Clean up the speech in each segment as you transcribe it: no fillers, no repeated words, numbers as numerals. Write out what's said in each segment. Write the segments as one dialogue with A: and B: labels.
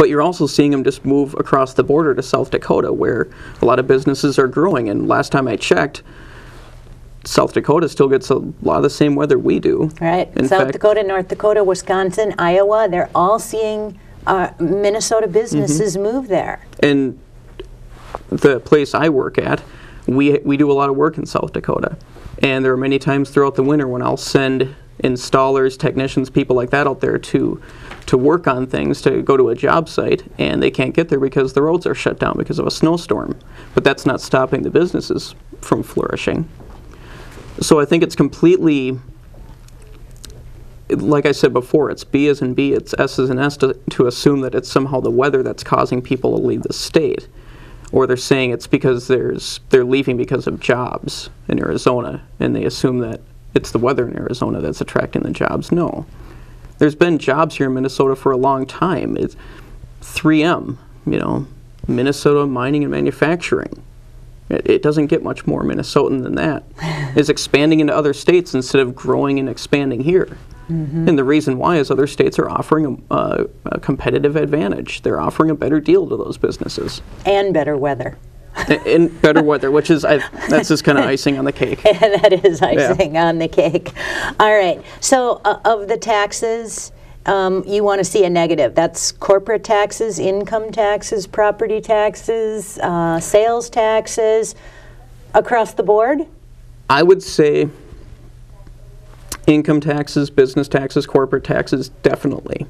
A: But you're also seeing them just move across the border to South Dakota, where a lot of businesses are growing. And last time I checked, South Dakota still gets a lot of the same weather we do.
B: Right.
A: In
B: South
A: fact,
B: Dakota, North Dakota, Wisconsin, Iowa, they're all seeing Minnesota businesses move there.
A: And the place I work at, we do a lot of work in South Dakota. And there are many times throughout the winter when I'll send installers, technicians, people like that out there to work on things, to go to a job site, and they can't get there because the roads are shut down because of a snowstorm. But that's not stopping the businesses from flourishing. So I think it's completely, like I said before, it's B as in B, it's S as in S to assume that it's somehow the weather that's causing people to leave the state. Or they're saying it's because they're leaving because of jobs in Arizona, and they assume that it's the weather in Arizona that's attracting the jobs. No. There's been jobs here in Minnesota for a long time. It's 3M, Minnesota Mining and Manufacturing. It doesn't get much more Minnesotan than that. It's expanding into other states instead of growing and expanding here. And the reason why is other states are offering a competitive advantage. They're offering a better deal to those businesses.
B: And better weather.
A: And better weather, which is, that's just kind of icing on the cake.
B: That is icing on the cake. All right. So of the taxes, you want to see a negative. That's corporate taxes, income taxes, property taxes, sales taxes, across the board?
A: I would say income taxes, business taxes, corporate taxes, definitely.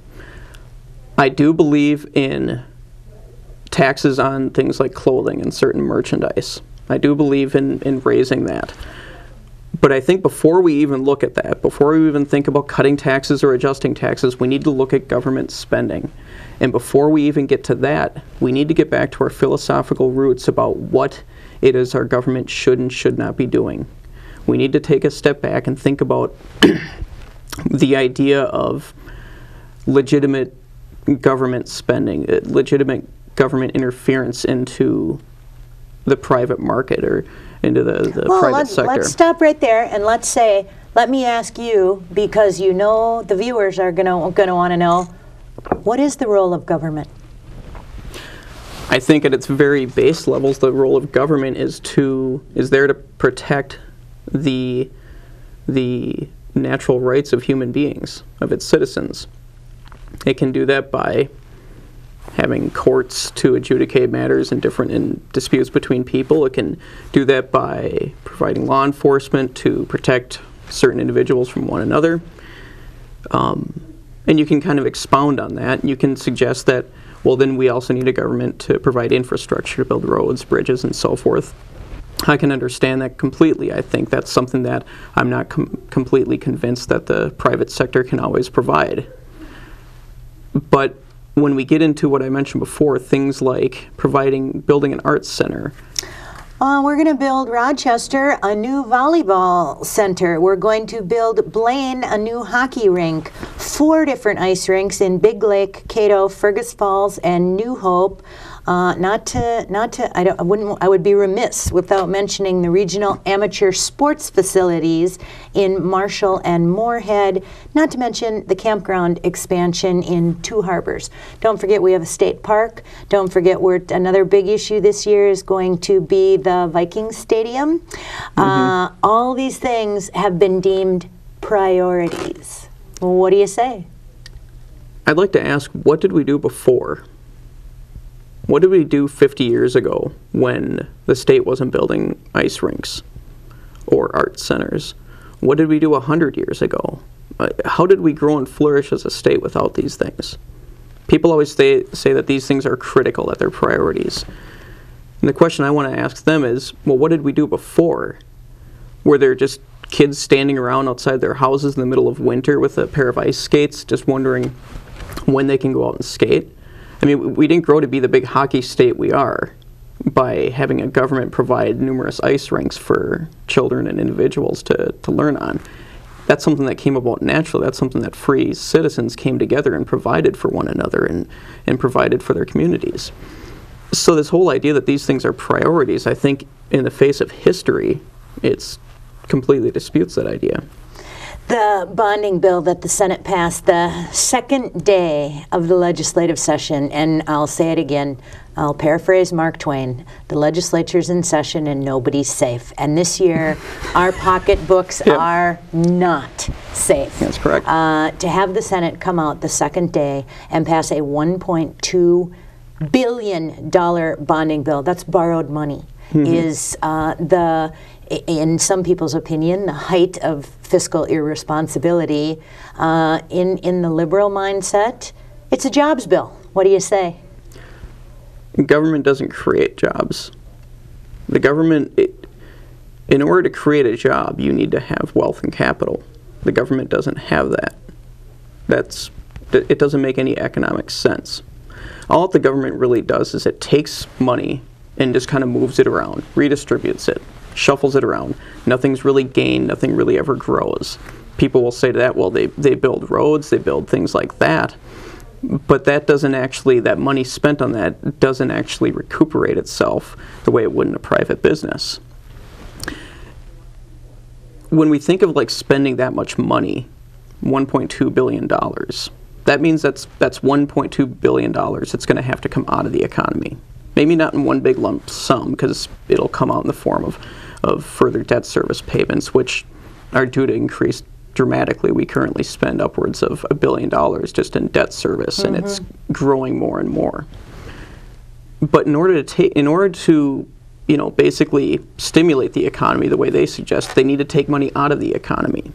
A: I do believe in taxes on things like clothing and certain merchandise. I do believe in raising that. But I think before we even look at that, before we even think about cutting taxes or adjusting taxes, we need to look at government spending. And before we even get to that, we need to get back to our philosophical roots about what it is our government should and should not be doing. We need to take a step back and think about the idea of legitimate government spending, legitimate government interference into the private market or into the private sector.
B: Let's stop right there and let's say, let me ask you, because the viewers are going to want to know, what is the role of government?
A: I think at its very base levels, the role of government is there to protect the natural rights of human beings, of its citizens. It can do that by having courts to adjudicate matters in disputes between people. It can do that by providing law enforcement to protect certain individuals from one another. And you can kind of expound on that. You can suggest that, well, then we also need a government to provide infrastructure, to build roads, bridges, and so forth. I can understand that completely. I think that's something that I'm not completely convinced that the private sector can always provide. But when we get into what I mentioned before, things like building an arts center.
B: We're going to build Rochester a new volleyball center. We're going to build Blaine a new hockey rink. 4 different ice rinks in Big Lake, Cato, Fergus Falls, and New Hope. I would be remiss without mentioning the regional amateur sports facilities in Marshall and Moorhead, not to mention the campground expansion in Two Harbors. Don't forget we have a state park. Don't forget another big issue this year is going to be the Viking Stadium. All these things have been deemed priorities. What do you say?
A: I'd like to ask, what did we do before? What did we do 50 years ago when the state wasn't building ice rinks or art centers? What did we do 100 years ago? How did we grow and flourish as a state without these things? People always say that these things are critical, that they're priorities. And the question I want to ask them is, well, what did we do before? Were there just kids standing around outside their houses in the middle of winter with a pair of ice skates, just wondering when they can go out and skate? I mean, we didn't grow to be the big hockey state we are by having a government provide numerous ice rinks for children and individuals to learn on. That's something that came about naturally. That's something that free citizens came together and provided for one another and provided for their communities. So this whole idea that these things are priorities, I think in the face of history, it completely disputes that idea.
B: The bonding bill that the Senate passed the second day of the legislative session, and I'll say it again, I'll paraphrase Mark Twain, the legislature's in session and nobody's safe. And this year, our pocketbooks are not safe.
A: That's correct.
B: To have the Senate come out the second day and pass a $1.2 billion bonding bill, that's borrowed money, is in some people's opinion, the height of fiscal irresponsibility. In the liberal mindset, it's a jobs bill. What do you say?
A: Government doesn't create jobs. The government, in order to create a job, you need to have wealth and capital. The government doesn't have that. It doesn't make any economic sense. All the government really does is it takes money and just kind of moves it around, redistributes it, shuffles it around. Nothing's really gained, nothing really ever grows. People will say to that, well, they build roads, they build things like that, but that doesn't actually, that money spent on that doesn't actually recuperate itself the way it would in a private business. When we think of like spending that much money, $1.2 billion, that means that's $1.2 billion that's going to have to come out of the economy. Maybe not in one big lump sum, because it'll come out in the form of further debt service payments, which are due to increase dramatically. We currently spend upwards of $1 billion just in debt service, and it's growing more and more. But in order to basically stimulate the economy the way they suggest, they need to take money out of the economy.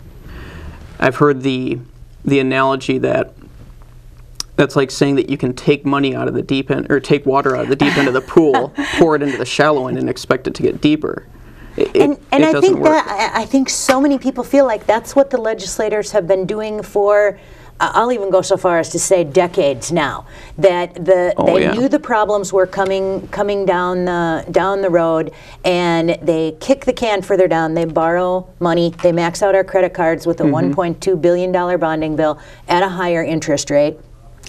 A: I've heard the analogy that's like saying that you can take money out of the deep end, or take water out of the deep end of the pool, pour it into the shallow end, and expect it to get deeper.
B: And I think so many people feel like that's what the legislators have been doing for, I'll even go so far as to say decades now. That they knew the problems were coming down the road, and they kick the can further down. They borrow money. They max out our credit cards with a $1.2 billion bonding bill at a higher interest rate.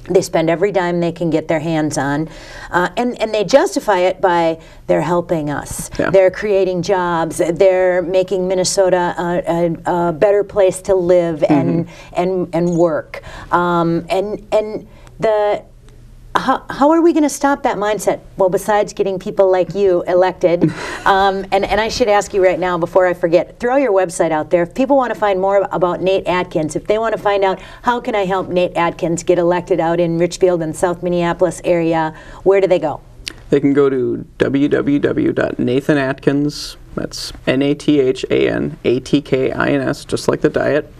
B: They spend every dime they can get their hands on, and they justify it by they're helping us. Yeah. They're creating jobs. They're making Minnesota a better place to live and work. How are we going to stop that mindset? Well, besides getting people like you elected, and I should ask you right now before I forget, throw your website out there. If people want to find more about Nate Atkins, if they want to find out how can I help Nate Atkins get elected out in Richfield and South Minneapolis area, where do they go?
A: They can go to www.nathanatkins, that's NATHANATKINS, just like the diet,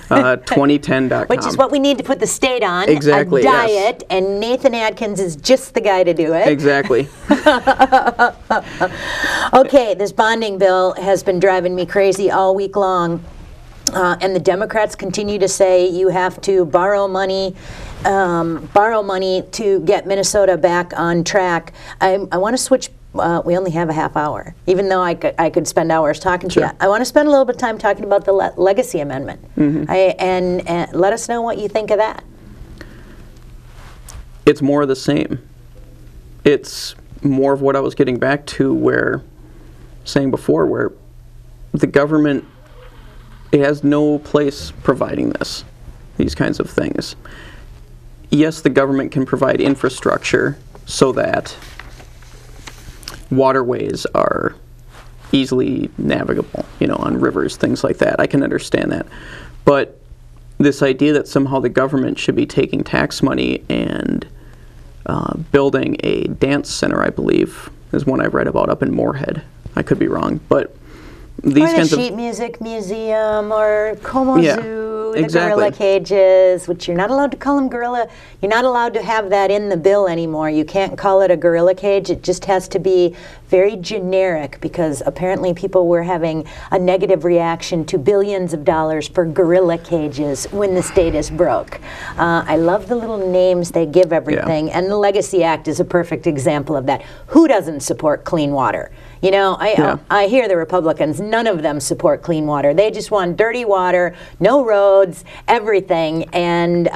A: 2010.com.
B: Which is what we need to put the state on.
A: Exactly,
B: a diet, and Nathan Atkins is just the guy to do it.
A: Exactly.
B: Okay, this bonding bill has been driving me crazy all week long. And the Democrats continue to say you have to borrow money to get Minnesota back on track. I want to switch. We only have a half hour, even though I could spend hours talking to you. I want to spend a little bit of time talking about the legacy amendment, and let us know what you think of that.
A: It's more of the same. It's more of what I was getting back to, saying before, where the government, it has no place providing these kinds of things. Yes, the government can provide infrastructure so that waterways are easily navigable, on rivers, things like that. I can understand that. But this idea that somehow the government should be taking tax money and building a dance center, I believe, is one I read about up in Moorhead. I could be wrong, but these kinds of
B: sheet music museum or Como Zoo, the
A: exactly.
B: gorilla cages, which you're not allowed to call them gorilla. You're not allowed to have that in the bill anymore. You can't call it a gorilla cage. It just has to be very generic, because apparently people were having a negative reaction to billions of dollars for gorilla cages when the state is broke. I love the little names they give everything, and the Legacy Act is a perfect example of that. Who doesn't support clean water? I hear the Republicans, none of them support clean water. They just want dirty water, no roads, everything. And